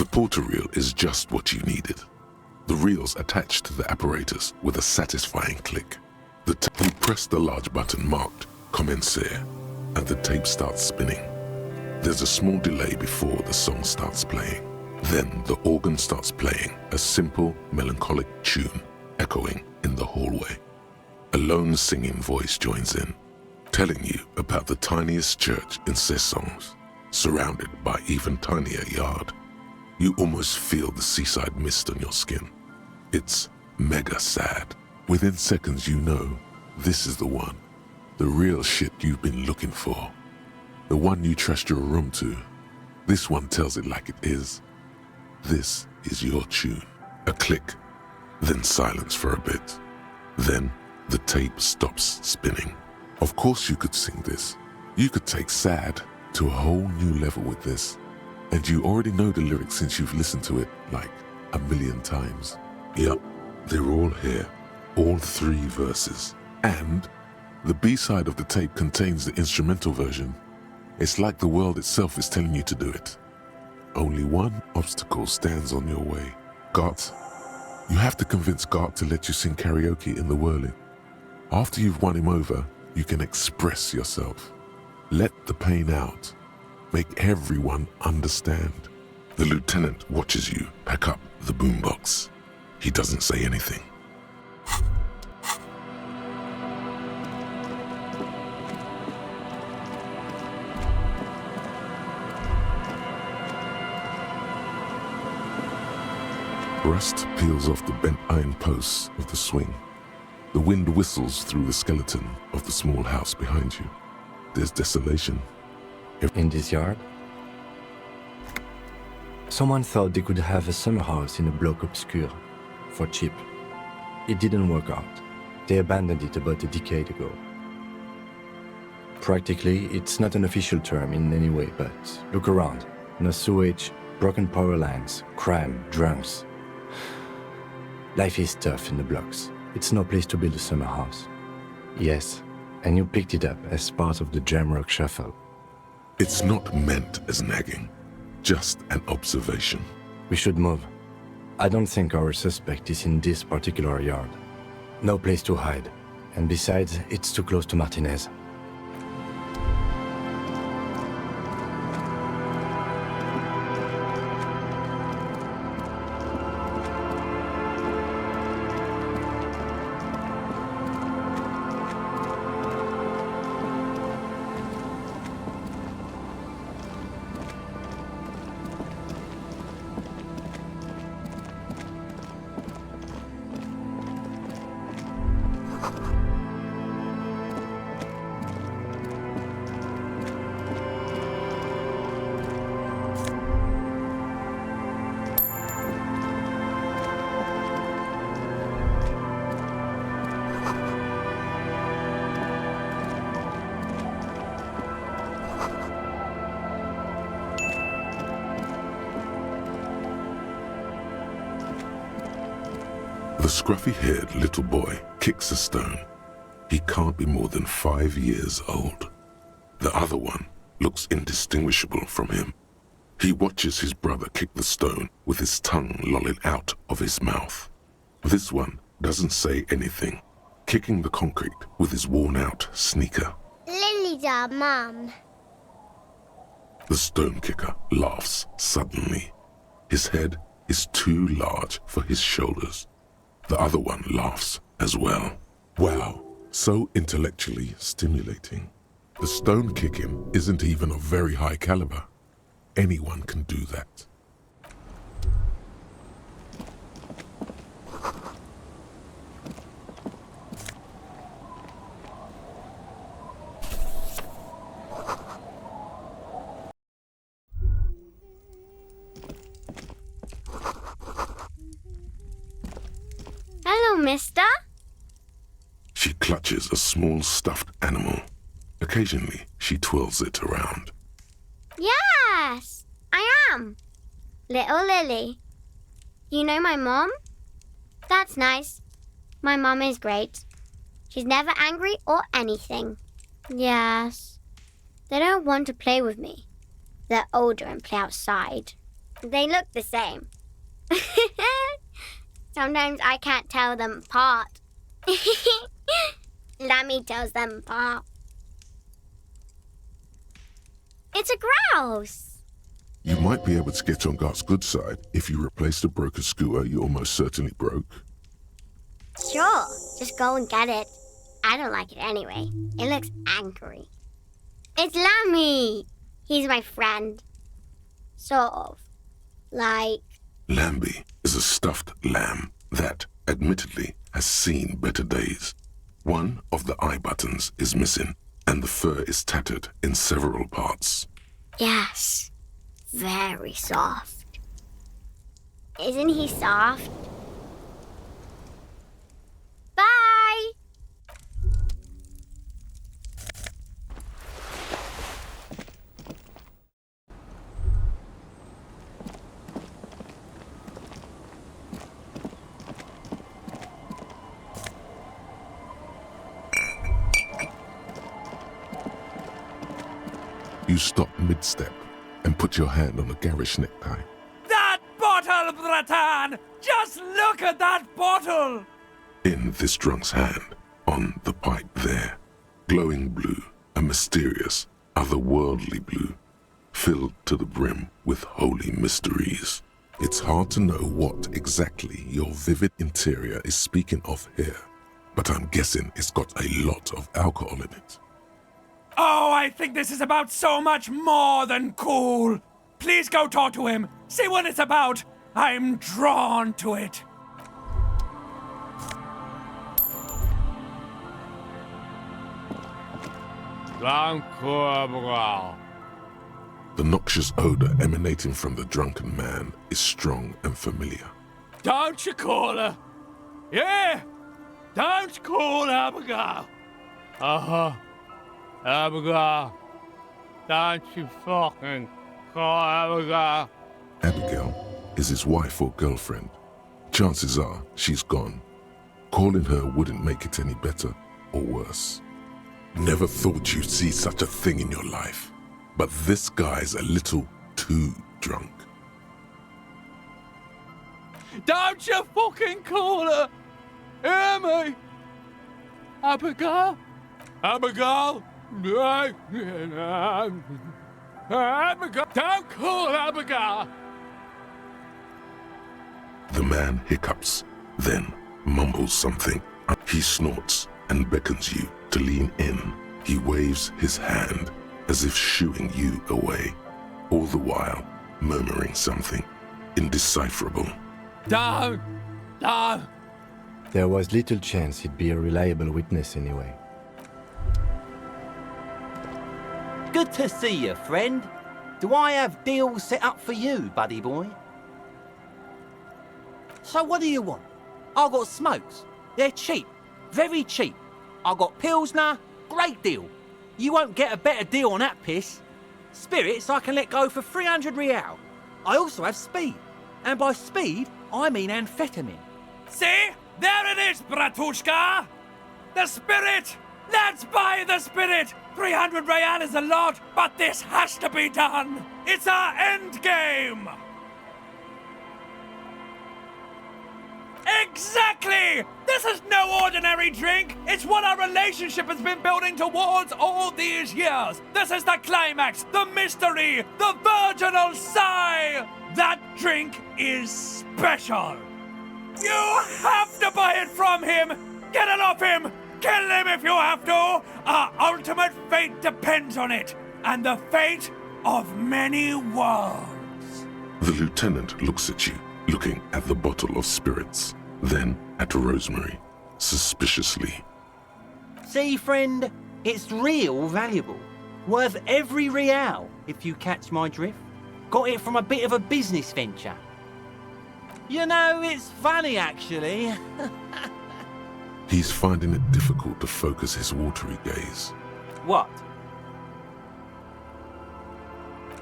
The porter reel is just what you needed. The reel's attached to the apparatus with a satisfying click. You press the large button marked Commencer, and the tape starts spinning. There's a small delay before the song starts playing. Then the organ starts playing a simple, melancholic tune echoing in the hallway. A lone singing voice joins in, telling you about the tiniest church in Cessons, surrounded by even tinier yard. You almost feel the seaside mist on your skin. It's mega sad. Within seconds you know this is the one. The real shit you've been looking for. The one you trust your room to. This one tells it like it is. This is your tune. A click, then silence for a bit. Then the tape stops spinning. Of course you could sing this. You could take sad to a whole new level with this. And you already know the lyrics since you've listened to it like a million times. Yep, they're all here. All 3 verses. And the B-side of the tape contains the instrumental version. It's like the world itself is telling you to do it. Only one obstacle stands on your way. Gart. You have to convince Gart to let you sing karaoke in the whirling. After you've won him over, you can express yourself. Let the pain out. Make everyone understand. The lieutenant watches you pack up the boombox. He doesn't say anything. Rust peels off the bent iron posts of the swing. The wind whistles through the skeleton of the small house behind you. There's desolation. In this yard? Someone thought they could have a summer house in a bloc obscur, for cheap. It didn't work out. They abandoned it about a decade ago. Practically, it's not an official term in any way, but look around. No sewage, broken power lines, crime, drunks. Life is tough in the blocks. It's no place to build a summer house. Yes, and you picked it up as part of the Jamrock Shuffle. It's not meant as nagging, just an observation. We should move. I don't think our suspect is in this particular yard. No place to hide. And besides, it's too close to Martinez. The scruffy-haired little boy kicks a stone. He can't be more than 5 years old. The other one looks indistinguishable from him. He watches his brother kick the stone with his tongue lolling out of his mouth. This one doesn't say anything, kicking the concrete with his worn-out sneaker. Lily's our mum. The stone kicker laughs suddenly. His head is too large for his shoulders. The other one laughs as well. Wow, so intellectually stimulating. The stone kicking isn't even of very high caliber. Anyone can do that. Hello, mister. She clutches a small stuffed animal. Occasionally, she twirls it around. Yes, I am. Little Lily. You know my mom? That's nice. My mom is great. She's never angry or anything. Yes. They don't want to play with me. They're older and play outside. They look the same. Sometimes I can't tell them apart. Lammy tells them apart. It's a grouse. You might be able to get on Gart's good side if you replace the broken scooter you almost certainly broke. Sure, just go and get it. I don't like it anyway. It looks angry. It's Lammy. He's my friend. Sort of. Like... Lambie is a stuffed lamb that, admittedly, has seen better days. One of the eye buttons is missing, and the fur is tattered in several parts. Yes. Very soft. Isn't he soft? Bye! You stop mid-step and put your hand on a garish necktie. That bottle, Bratan! Just look at that bottle! In this drunk's hand, on the pipe there, glowing blue, a mysterious, otherworldly blue, filled to the brim with holy mysteries. It's hard to know what exactly your vivid interior is speaking of here, but I'm guessing it's got a lot of alcohol in it. Oh, I think this is about so much more than cool. Please go talk to him. See what it's about. I'm drawn to it. The noxious odor emanating from the drunken man is strong and familiar. Don't you call her? Yeah! Don't call Abigail. Uh-huh. Abigail. Don't you fucking call Abigail. Abigail is his wife or girlfriend. Chances are she's gone. Calling her wouldn't make it any better or worse. Never thought you'd see such a thing in your life, but this guy's a little too drunk. Don't you fucking call her! Hear me? Abigail? Abigail? Abigail! Don't call Abigail! The man hiccups, then mumbles something. He snorts and beckons you to lean in. He waves his hand as if shooing you away, all the while murmuring something indecipherable. Don't! Don't! There was little chance he'd be a reliable witness anyway. Good to see you, friend. Do I have deals set up for you, buddy boy? So what do you want? I got smokes. They're cheap. Very cheap. I got Pilsner. Great deal. You won't get a better deal on that piss. Spirits I can let go for 300 real. I also have speed. And by speed, I mean amphetamine. See? There it is, Bratushka! The spirit! Let's buy the spirit! 300 real is a lot, but this has to be done! It's our end game! Exactly! This is no ordinary drink! It's what our relationship has been building towards all these years! This is the climax, the mystery, the virginal sigh! That drink is special! You have to buy it from him! Get it off him! Kill him if you have to! Our ultimate fate depends on it, and the fate of many worlds. The lieutenant looks at you, looking at the bottle of spirits, then at Rosemary, suspiciously. See, friend, it's real valuable. Worth every real, if you catch my drift. Got it from a bit of a business venture. You know, it's funny, actually. He's finding it difficult to focus his watery gaze. What?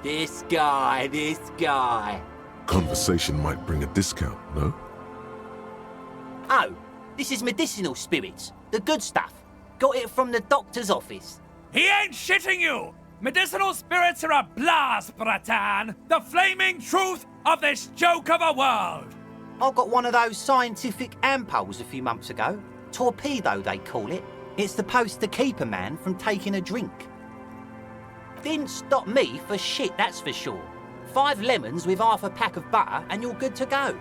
This guy. Conversation might bring a discount, no? Oh, this is medicinal spirits. The good stuff. Got it from the doctor's office. He ain't shitting you! Medicinal spirits are a blast, Bratan! The flaming truth of this joke of a world. I got one of those scientific ampules a few months ago. Torpedo, they call it. It's supposed to keep a man from taking a drink. Didn't stop me for shit, that's for sure. 5 lemons with half a pack of butter and you're good to go.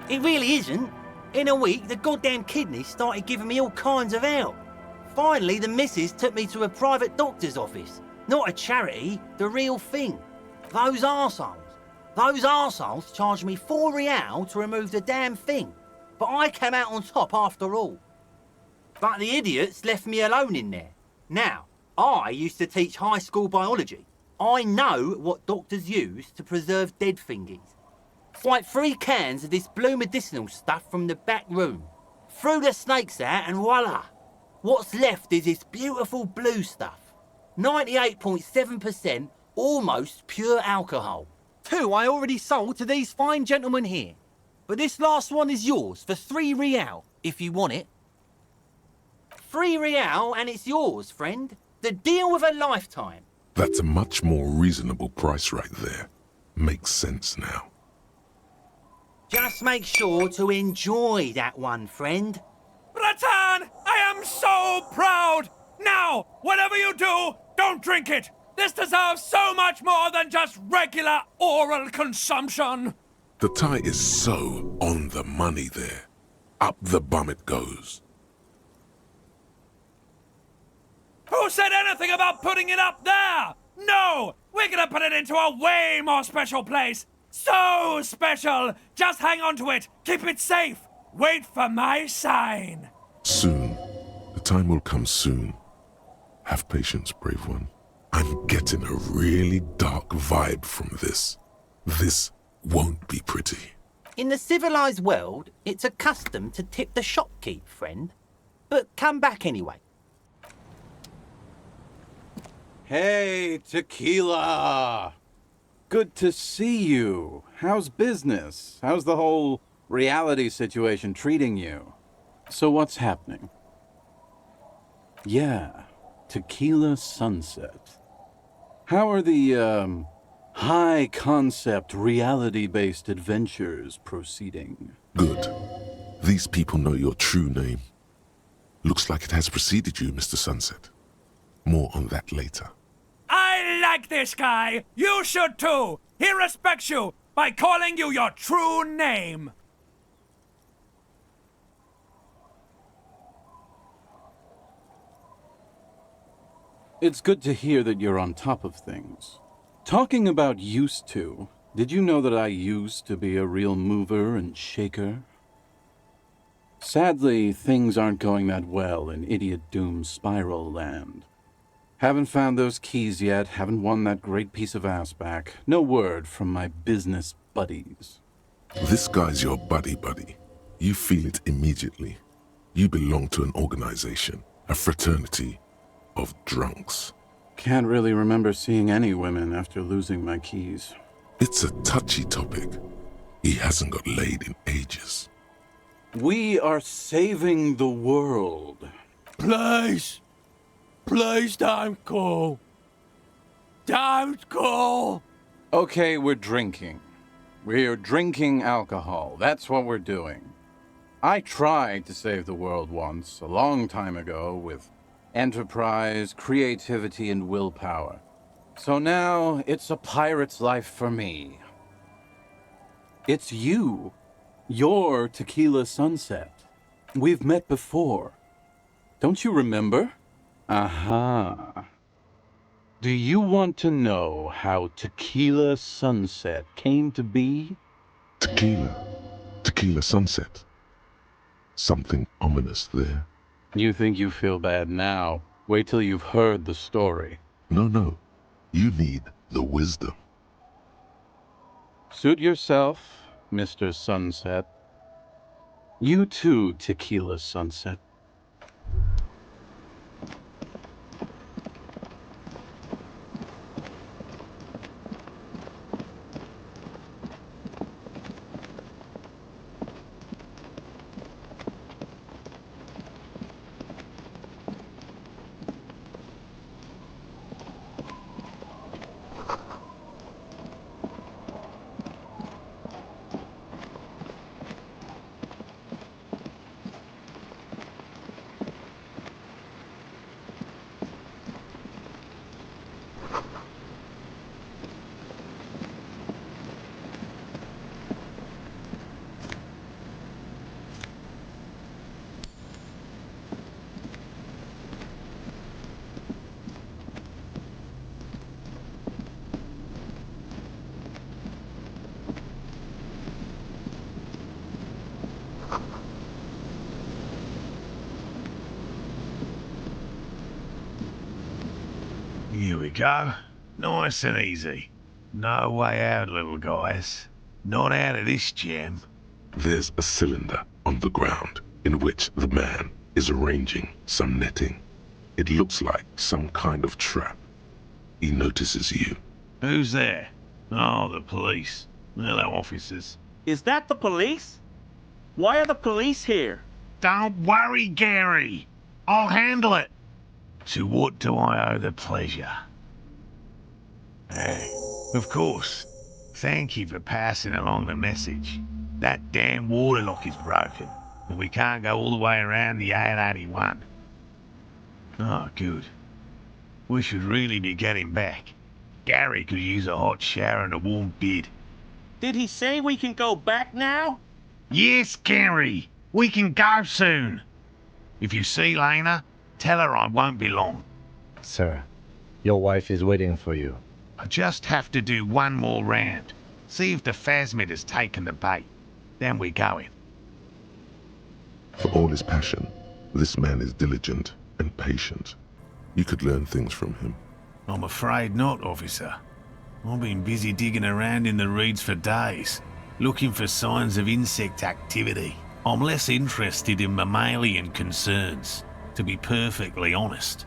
It really isn't. In a week, the goddamn kidneys started giving me all kinds of help. Finally, the missus took me to a private doctor's office. Not a charity, the real thing. Those arseholes charged me £4 to remove the damn thing. But I came out on top after all. But the idiots left me alone in there. Now, I used to teach high school biology. I know what doctors use to preserve dead thingies. Swipe 3 cans of this blue medicinal stuff from the back room. Threw the snakes out and voila. What's left is this beautiful blue stuff. 98.7% almost pure alcohol. 2 I already sold to these fine gentlemen here. But this last one is yours for £3 if you want it. £3 and it's yours, friend. The deal of a lifetime. That's a much more reasonable price right there. Makes sense now. Just make sure to enjoy that one, friend. Ratan, I am so proud. Now, whatever you do, don't drink it. This deserves so much more than just regular oral consumption. The tie is so on the money there. Up the bum it goes. Who said anything about putting it up there? No! We're gonna put it into a way more special place. So special! Just hang on to it. Keep it safe. Wait for my sign. Soon. The time will come soon. Have patience, brave one. I'm getting a really dark vibe from this. This won't be pretty. In the civilized world, it's a custom to tip the shopkeep, friend. But come back anyway. Hey, Tequila! Good to see you. How's business? How's the whole reality situation treating you? So what's happening? Yeah, Tequila Sunset. How are the, high-concept, reality-based adventures proceeding? Good. These people know your true name. Looks like it has preceded you, Mr. Sunset. More on that later. I like this guy. You should too. He respects you by calling you your true name. It's good to hear that you're on top of things. Talking about used to, did you know that I used to be a real mover and shaker? Sadly, things aren't going that well in Idiot Doom Spiral Land. Haven't found those keys yet, haven't won that great piece of ass back. No word from my business buddies. This guy's your buddy. You feel it immediately. You belong to an organization, a fraternity of drunks. Can't really remember seeing any women after losing my keys. It's a touchy topic. He hasn't got laid in ages. We are saving the world. Please. Please don't go. Don't go. Okay, we're drinking. We're drinking alcohol. That's what we're doing. I tried to save the world once, a long time ago, with enterprise, creativity, and willpower. So now, it's a pirate's life for me. It's you. You're Tequila Sunset. We've met before. Don't you remember? Aha. Do you want to know how Tequila Sunset came to be? Tequila Sunset. Something ominous there. You think you feel bad now. Wait till you've heard the story. No. You need the wisdom. Suit yourself, Mr. Sunset. You too, Tequila Sunset. we go. Nice and easy. No way out, little guys. Not out of this jam. There's a cylinder on the ground in which the man is arranging some netting. It looks like some kind of trap. He notices you. Who's there? Oh, the police. Hello, officers. Is that the police? Why are the police here? Don't worry, Gary. I'll handle it. To what do I owe the pleasure? Of course. Thank you for passing along the message. That damn water lock is broken, and we can't go all the way around the 881. Oh, good. We should really be getting back. Gary could use a hot shower and a warm bed. Did he say we can go back now? Yes, Gary. We can go soon. If you see Lena, tell her I won't be long. Sir, your wife is waiting for you. I just have to do one more round. See if the phasmid has taken the bait. Then we're going. For all his passion, this man is diligent and patient. You could learn things from him. I'm afraid not, officer. I've been busy digging around in the reeds for days, looking for signs of insect activity. I'm less interested in mammalian concerns, to be perfectly honest.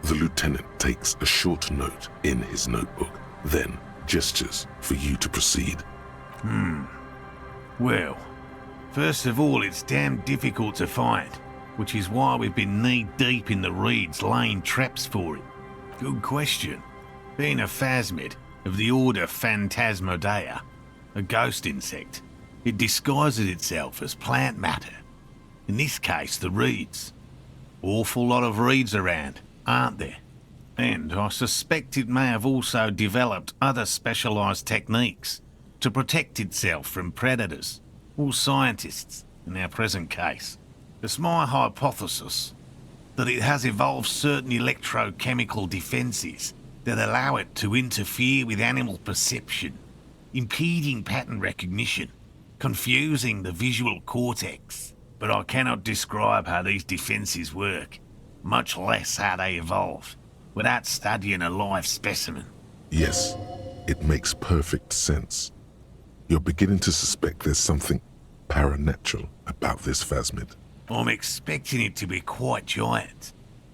The lieutenant takes a short note in his notebook, then gestures for you to proceed. Well, first of all, it's damn difficult to find, which is why we've been knee-deep in the reeds laying traps for it. Good question. Being a phasmid of the order Phantasmodea, a ghost insect, it disguises itself as plant matter. In this case, the reeds. Awful lot of reeds around, aren't there? And I suspect it may have also developed other specialised techniques to protect itself from predators, or scientists in our present case. It's my hypothesis that it has evolved certain electrochemical defences that allow it to interfere with animal perception, impeding pattern recognition, confusing the visual cortex. But I cannot describe how these defences work, much less how they evolve, without studying a live specimen. Yes, it makes perfect sense. You're beginning to suspect there's something paranatural about this phasmid. I'm expecting it to be quite giant.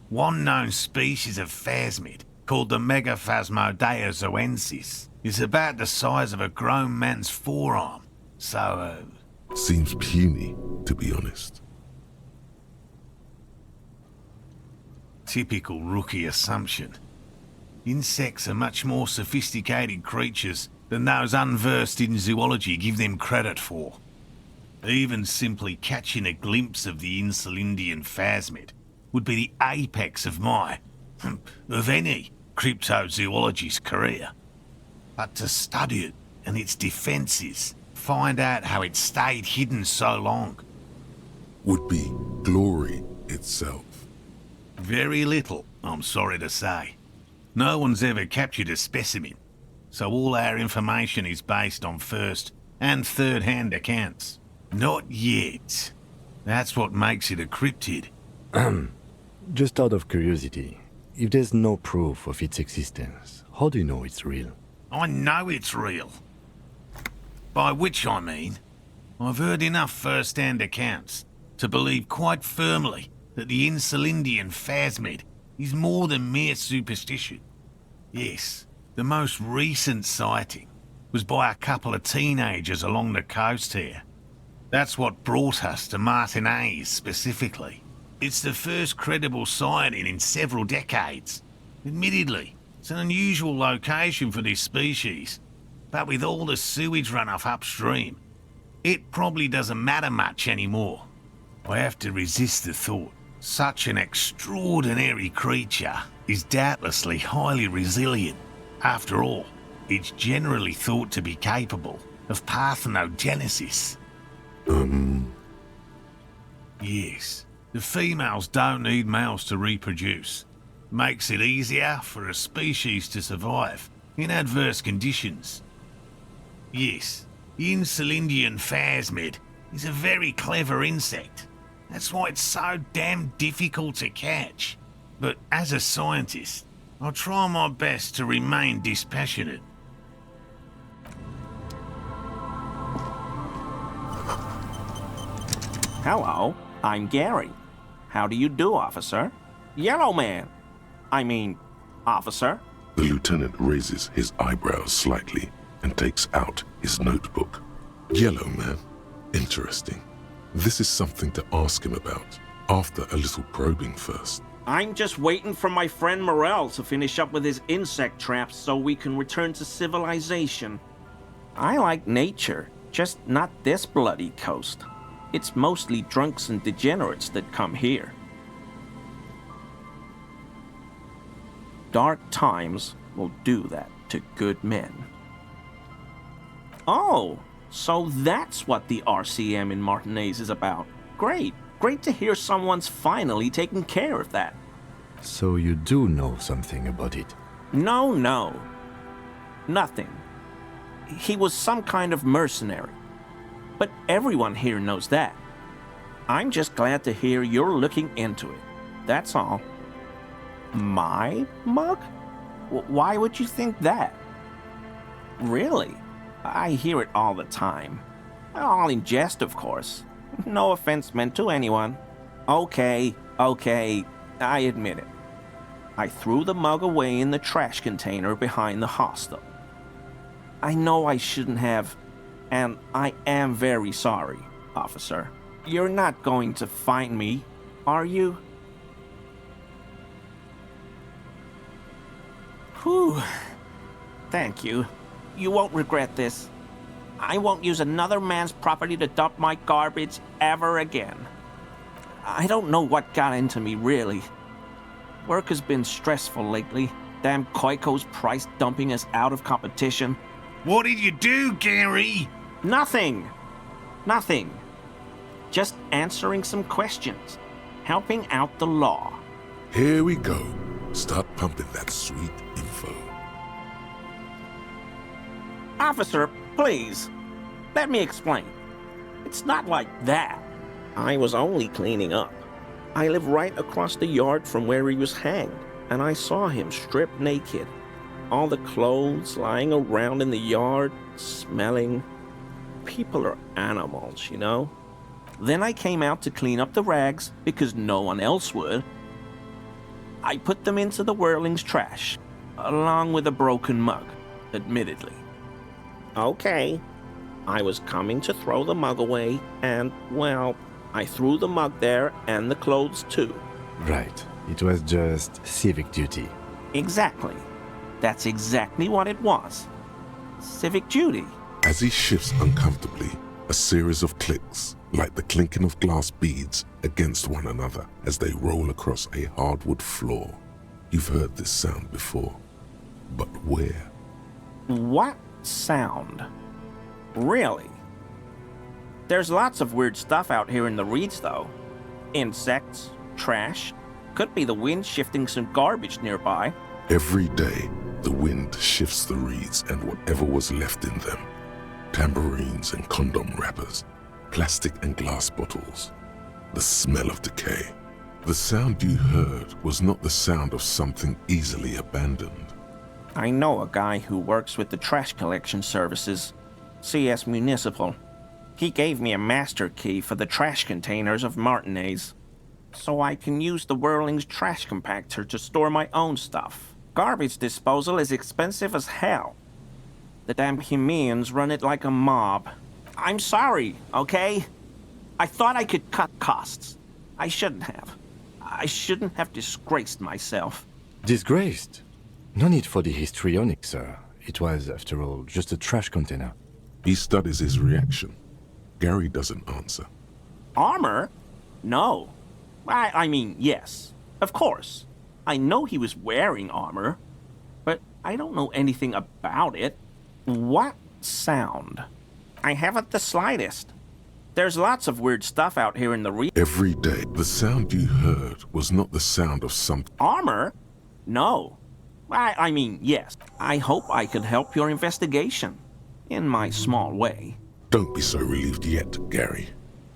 One known species of phasmid, called the Megaphasmodea zoensis, is about the size of a grown man's forearm. So, Seems puny, to be honest. typical rookie assumption. Insects are much more sophisticated creatures than those unversed in zoology give them credit for. Even simply catching a glimpse of the Insulindian phasmid would be the apex of of any cryptozoologist's career. But to study it and its defences, find out how it stayed hidden so long. Would be glory itself. Very little, I'm sorry to say. No one's ever captured a specimen, so all our information is based on first and third-hand accounts. Not yet. That's what makes it a cryptid. Just out of curiosity, if there's no proof of its existence, how do you know it's real? I know it's real. By which I mean, I've heard enough first-hand accounts to believe quite firmly that the Insulindian phasmid is more than mere superstition. Yes, the most recent sighting was by a couple of teenagers along the coast here. That's what brought us to Martinez specifically. It's the first credible sighting in several decades. Admittedly, it's an unusual location for this species, but with all the sewage runoff upstream, it probably doesn't matter much anymore. I have to resist the thought. Such an extraordinary creature is doubtlessly highly resilient. After all, it's generally thought to be capable of parthenogenesis. Yes, the females don't need males to reproduce. Makes it easier for a species to survive in adverse conditions. Yes, the Insulindian phasmid is a very clever insect. That's why it's so damn difficult to catch. But as a scientist, I'll try my best to remain dispassionate. Hello, I'm Gary. How do you do, officer? Yellow man. Officer. The lieutenant raises his eyebrows slightly and takes out his notebook. Yellow man. Interesting. This is something to ask him about after a little probing first. I'm just waiting for my friend Morel to finish up with his insect traps so we can return to civilization. I like nature, just not this bloody coast. It's mostly drunks and degenerates that come here. Dark times will do that to good men. Oh, so that's what the RCM in Martinez is about. Great. Great to hear someone's finally taking care of that. So you do know something about it? No. Nothing. He was some kind of mercenary. But everyone here knows that. I'm just glad to hear you're looking into it. That's all. My mug? Why would you think that? Really? I hear it all the time. All in jest, of course. No offense meant to anyone. Okay, I admit it. I threw the mug away in the trash container behind the hostel. I know I shouldn't have, and I am very sorry, officer. You're not going to find me, are you? Whew. Thank you. You won't regret this. I won't use another man's property to dump my garbage ever again. I don't know what got into me, really. Work has been stressful lately. Damn Koiko's price dumping us out of competition. What did you do, Gary? Nothing. Just answering some questions. Helping out the law. Here we go. Start pumping that sweet info. Officer, please. Let me explain. It's not like that. I was only cleaning up. I live right across the yard from where he was hanged, and I saw him stripped naked. All the clothes lying around in the yard, smelling. People are animals, you know? Then I came out to clean up the rags because no one else would. I put them into the whirling's trash, along with a broken mug, admittedly. Okay, I was coming to throw the mug away, and, well, I threw the mug there and the clothes too. Right. It was just civic duty. Exactly. That's exactly what it was. Civic duty. As he shifts uncomfortably, a series of clicks, like the clinking of glass beads against one another as they roll across a hardwood floor. You've heard this sound before, but where? What sound? Really? There's lots of weird stuff out here in the reeds, though. Insects, trash. Could be the wind shifting some garbage nearby. Every day, the wind shifts the reeds and whatever was left in them. Tambourines and condom wrappers, plastic and glass bottles. The smell of decay. The sound you heard was not the sound of something easily abandoned. I know a guy who works with the trash collection services, CS Municipal. He gave me a master key for the trash containers of Martinez, so I can use the Whirling's trash compactor to store my own stuff. Garbage disposal is expensive as hell. The damn Hemians run it like a mob. I'm sorry, okay? I thought I could cut costs. I shouldn't have. I shouldn't have disgraced myself. Disgraced? No need for the histrionic, sir. It was, after all, just a trash container. He studies his reaction. Gary doesn't answer. Armor? No. I mean, yes. Of course. I know he was wearing armor, but I don't know anything about it. What sound? I haven't the slightest. There's lots of weird stuff out here in the Every day, the sound you heard was not the sound of some... Armor? No. I mean, yes. I hope I could help your investigation. In my small way. Don't be so relieved yet, Gary.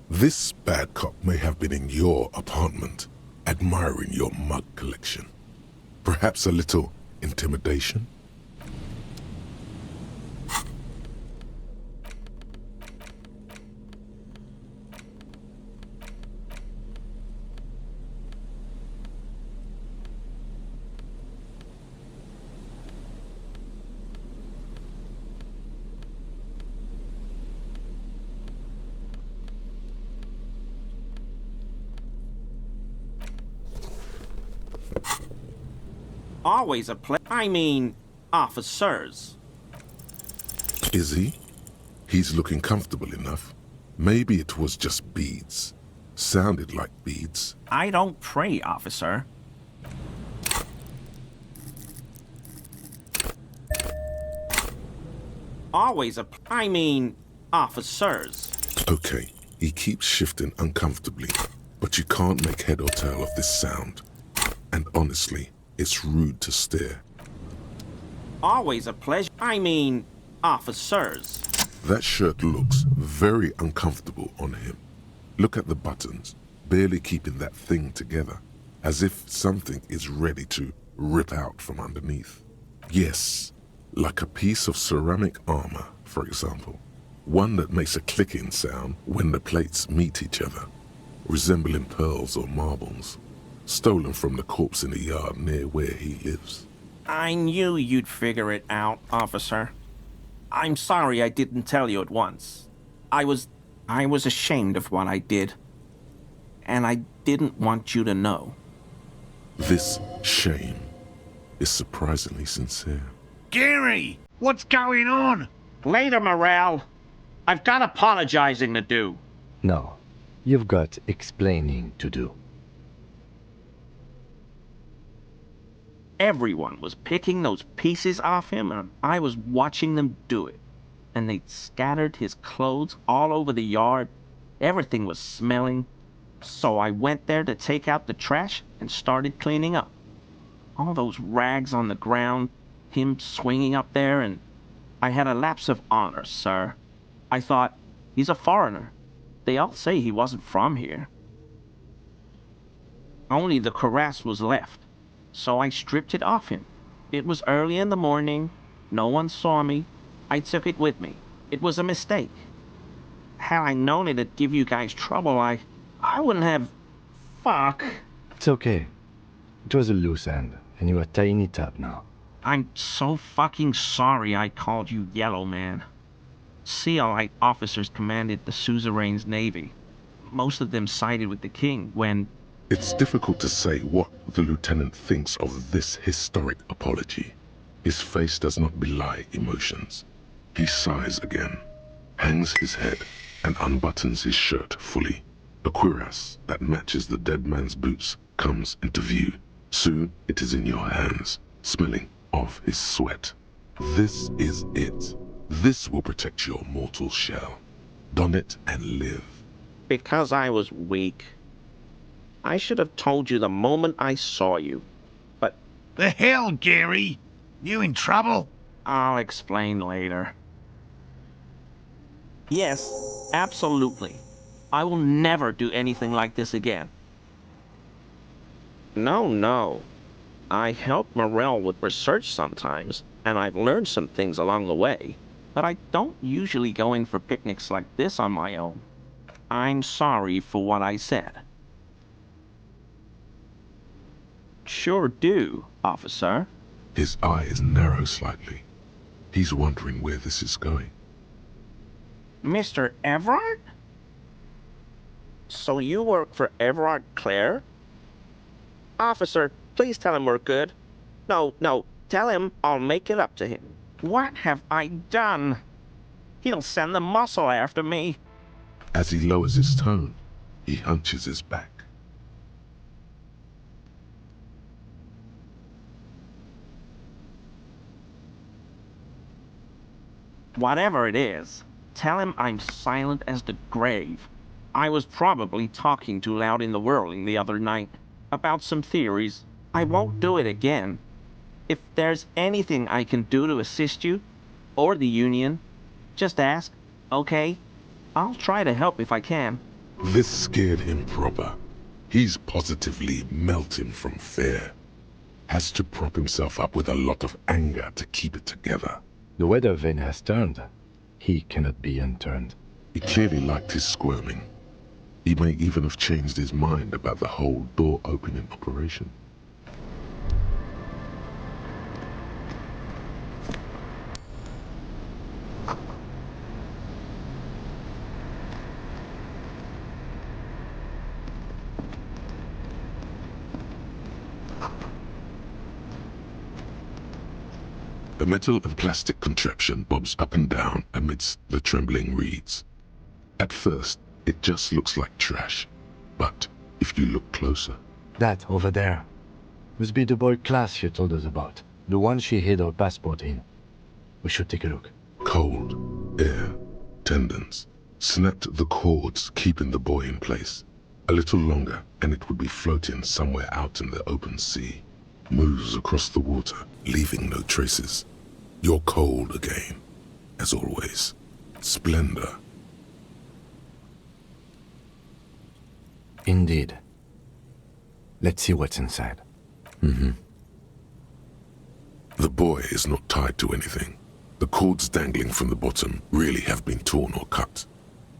This bad cop may have been in your apartment, admiring your mug collection. Perhaps a little intimidation? Always a I mean, officers. Is he? He's looking comfortable enough. Maybe it was just beads. Sounded like beads. I don't pray, officer. Always a I mean, officers. Okay, he keeps shifting uncomfortably, but you can't make head or tail of this sound. And honestly, it's rude to stare. Always a pleasure. I mean, officers. That shirt looks very uncomfortable on him. Look at the buttons, barely keeping that thing together, as if something is ready to rip out from underneath. Yes, like a piece of ceramic armor, for example. One that makes a clicking sound when the plates meet each other, resembling pearls or marbles, stolen from the corpse in the yard near where he lives. I knew you'd figure it out, officer. I'm sorry I didn't tell you at once. I was ashamed of what I did. And I didn't want you to know. This shame is surprisingly sincere. Gary, what's going on? Later, Morale. I've got apologizing to do. No, you've got explaining to do. Everyone was picking those pieces off him, and I was watching them do it. And they'd scattered his clothes all over the yard. Everything was smelling. So I went there to take out the trash and started cleaning up. All those rags on the ground, him swinging up there, and I had a lapse of honor, sir. I thought, he's a foreigner. They all say he wasn't from here. Only the cuirass was left. So I stripped it off him. It was early in the morning. No one saw me. I took it with me. It was a mistake. Had I known it'd give you guys trouble, I wouldn't have... Fuck. It's okay. It was a loose end, and you're tying it up now. I'm so fucking sorry I called you Yellow Man. CLI officers commanded the suzerain's navy. Most of them sided with the king when... It's difficult to say what the lieutenant thinks of this historic apology. His face does not belie emotions. He sighs again, hangs his head, and unbuttons his shirt fully. The cuirass that matches the dead man's boots comes into view. Soon it is in your hands, smelling of his sweat. This is it. This will protect your mortal shell. Don it and live. Because I was weak. I should have told you the moment I saw you. But The hell, Gary? You in trouble? I'll explain later. Yes, absolutely. I will never do anything like this again. No. I help Morel with research sometimes, and I've learned some things along the way, but I don't usually go in for picnics like this on my own. I'm sorry for what I said. Sure do, officer. His eyes narrow slightly. He's wondering where this is going. Mr. Everard? So you work for Everard Clare? Officer, please tell him we're good. No, tell him I'll make it up to him. What have I done? He'll send the muscle after me. As he lowers his tone, he hunches his back. Whatever it is, tell him I'm silent as the grave. I was probably talking too loud in the whirling the other night about some theories. I won't do it again. If there's anything I can do to assist you, or the Union, just ask, okay? I'll try to help if I can. This scared him proper. He's positively melting from fear. has to prop himself up with a lot of anger to keep it together. The weather vane has turned. He cannot be unturned. He clearly liked his squirming. He may even have changed his mind about the whole door-opening operation. The metal and plastic contraption bobs up and down amidst the trembling reeds. At first, it just looks like trash, but if you look closer... That, over there, must be the boy class she told us about. The one she hid our passport in. We should take a look. Cold, air, tendons. Snapped the cords keeping the boy in place. A little longer, and it would be floating somewhere out in the open sea. Moves across the water, leaving no traces. You're cold again, as always. Splendor. Indeed. Let's see what's inside. The boy is not tied to anything. The cords dangling from the bottom really have been torn or cut.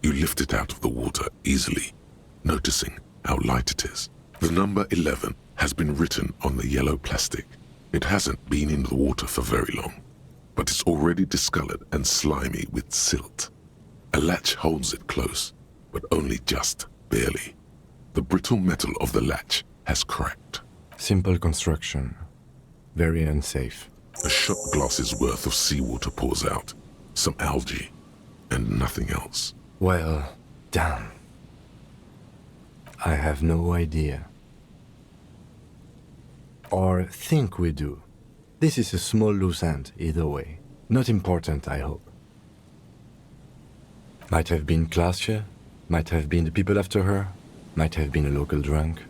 You lift it out of the water easily, noticing how light it is. The number 11 has been written on the yellow plastic. It hasn't been in the water for very long, but it's already discolored and slimy with silt. A latch holds it close, but only just barely. The brittle metal of the latch has cracked. Simple construction. Very unsafe. A shot glass's worth of seawater pours out, some algae, and nothing else. Well, damn. I have no idea. Or think we do. This is a small loose end, either way. Not important, I hope. Might have been Klaasje, might have been the people after her, might have been a local drunk.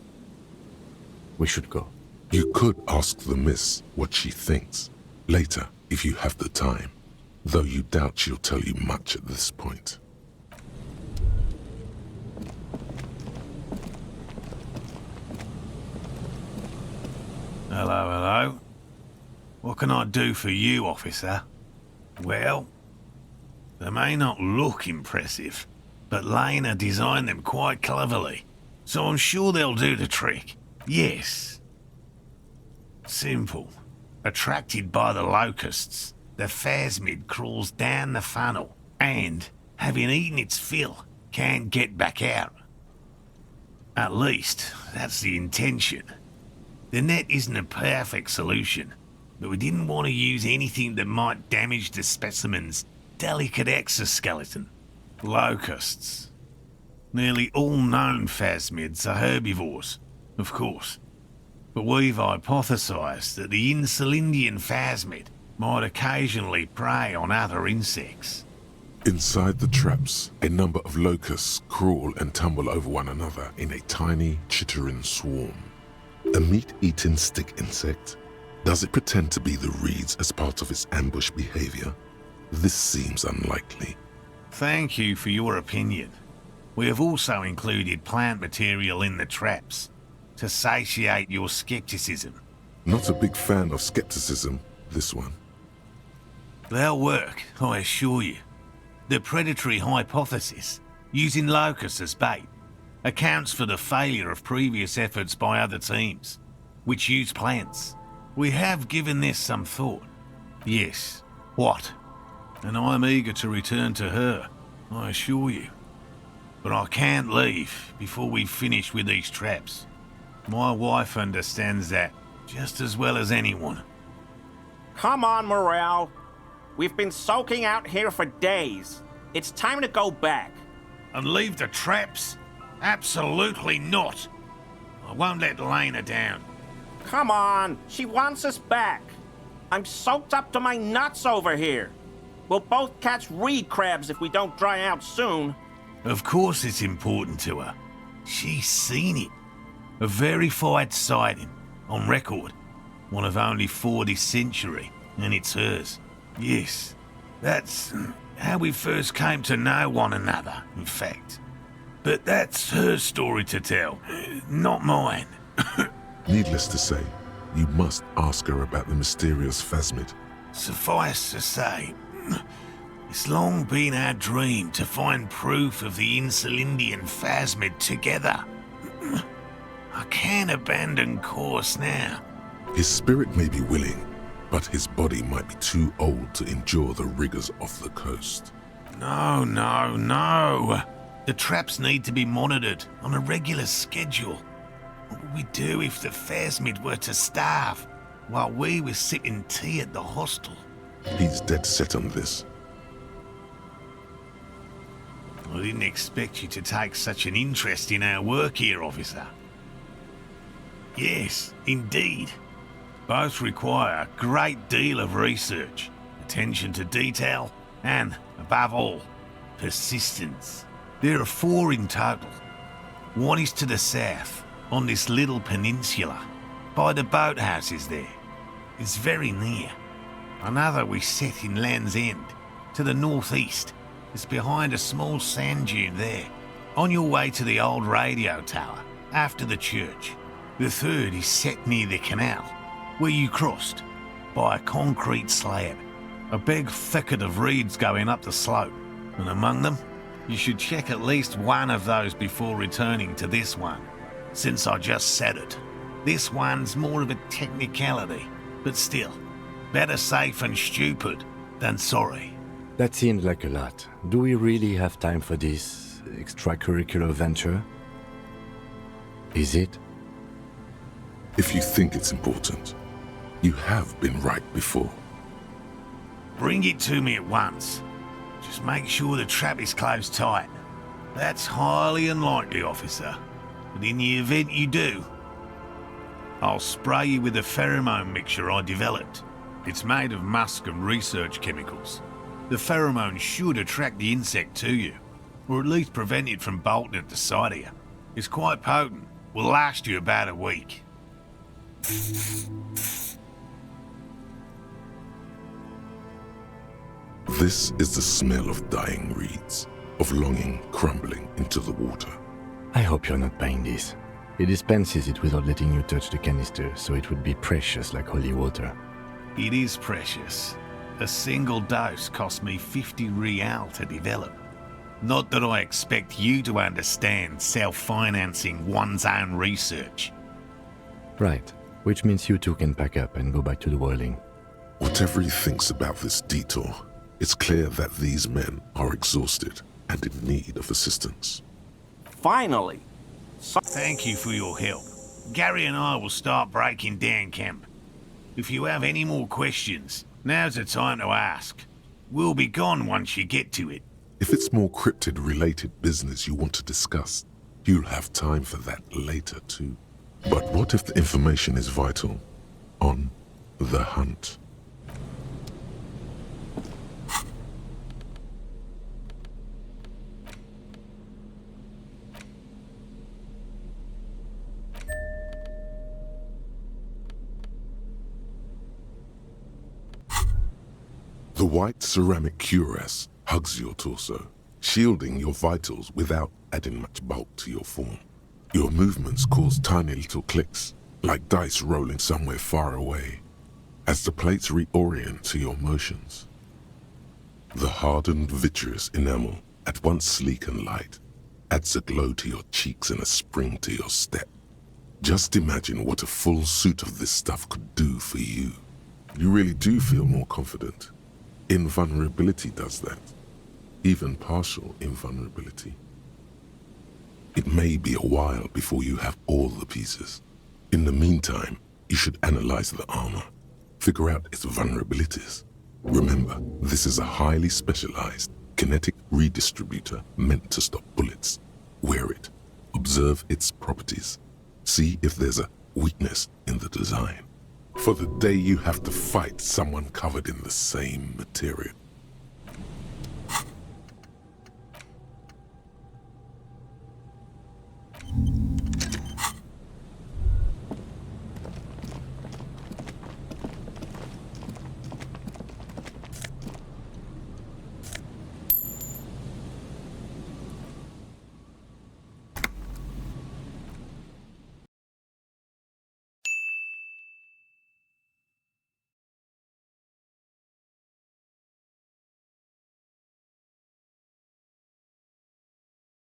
We should go. You could ask the miss what she thinks, later, if you have the time, though you doubt she'll tell you much at this point. Hello, hello. What can I do for you, officer? Well, they may not look impressive, but Lena designed them quite cleverly, so I'm sure they'll do the trick. Yes. Simple. Attracted by the locusts, the phasmid crawls down the funnel and, having eaten its fill, can't get back out. At least, that's the intention. The net isn't a perfect solution, but we didn't want to use anything that might damage the specimen's delicate exoskeleton. Locusts. Nearly all known phasmids are herbivores, of course. But we've hypothesized that the Insulindian phasmid might occasionally prey on other insects. Inside the traps, a number of locusts crawl and tumble over one another in a tiny, chittering swarm. A meat-eating stick insect? Does it pretend to be the reeds as part of its ambush behavior? This seems unlikely. Thank you for your opinion. We have also included plant material in the traps to satiate your skepticism. Not a big fan of skepticism, this one. They'll work, I assure you. The predatory hypothesis, using locusts as bait, accounts for the failure of previous efforts by other teams, which use plants. We have given this some thought. Yes. What? And I'm eager to return to her, I assure you. But I can't leave before we've finished with these traps. My wife understands that just as well as anyone. Come on, Morale. We've been soaking out here for days. It's time to go back. And leave the traps? Absolutely not. I won't let Lena down. Come on, she wants us back. I'm soaked up to my nuts over here. We'll both catch reed crabs if we don't dry out soon. Of course it's important to her. She's seen it. A verified sighting, on record. One of only 4 this century, and it's hers. Yes, that's how we first came to know one another, in fact. But that's her story to tell, not mine. Needless to say, you must ask her about the mysterious phasmid. Suffice to say, it's long been our dream to find proof of the Insulindian phasmid together. I can't abandon course now. His spirit may be willing, but his body might be too old to endure the rigors of the coast. No. The traps need to be monitored on a regular schedule. What would we do if the phasmid were to starve while we were sipping tea at the hostel? He's dead set on this. I didn't expect you to take such an interest in our work here, officer. Yes, indeed. Both require a great deal of research, attention to detail, and, above all, persistence. There are 4 in total. One is to the south, on this little peninsula, by the boathouses there. It's very near. Another we set in Land's End, to the northeast. It's behind a small sand dune there, on your way to the old radio tower, after the church. The third is set near the canal, where you crossed, by a concrete slab. A big thicket of reeds going up the slope, and among them, you should check at least one of those before returning to this one. Since I just said it, this one's more of a technicality, but still, better safe and stupid than sorry. That seems like a lot. Do we really have time for this extracurricular venture? Is it? If you think it's important, you have been right before. Bring it to me at once. Just make sure the trap is closed tight. That's highly unlikely, officer. But in the event you do, I'll spray you with a pheromone mixture I developed. It's made of musk and research chemicals. The pheromone should attract the insect to you, or at least prevent it from bolting at the sight of you. It's quite potent. Will last you about a week. This is the smell of dying reeds, of longing crumbling into the water. I hope you're not buying this. It dispenses it without letting you touch the canister, so it would be precious like holy water. It is precious. A single dose cost me 50 real to develop. Not that I expect you to understand self-financing one's own research. Right, which means you two can pack up and go back to the whirling. Whatever he thinks about this detour, it's clear that these men are exhausted and in need of assistance. Finally! Thank you for your help. Gary and I will start breaking down camp. If you have any more questions, now's the time to ask. We'll be gone once you get to it. If it's more cryptid-related business you want to discuss, you'll have time for that later too. But what if the information is vital? On the hunt. The white ceramic cuirass hugs your torso, shielding your vitals without adding much bulk to your form. Your movements cause tiny little clicks, like dice rolling somewhere far away, as the plates reorient to your motions. The hardened vitreous enamel, at once sleek and light, adds a glow to your cheeks and a spring to your step. Just imagine what a full suit of this stuff could do for you. You really do feel more confident. Invulnerability does that. Even partial invulnerability. It may be a while before you have all the pieces. In the meantime, you should analyze the armor, figure out its vulnerabilities. Remember, this is a highly specialized kinetic redistributor meant to stop bullets. Wear it, observe its properties, see if there's a weakness in the design. For the day you have to fight someone covered in the same material.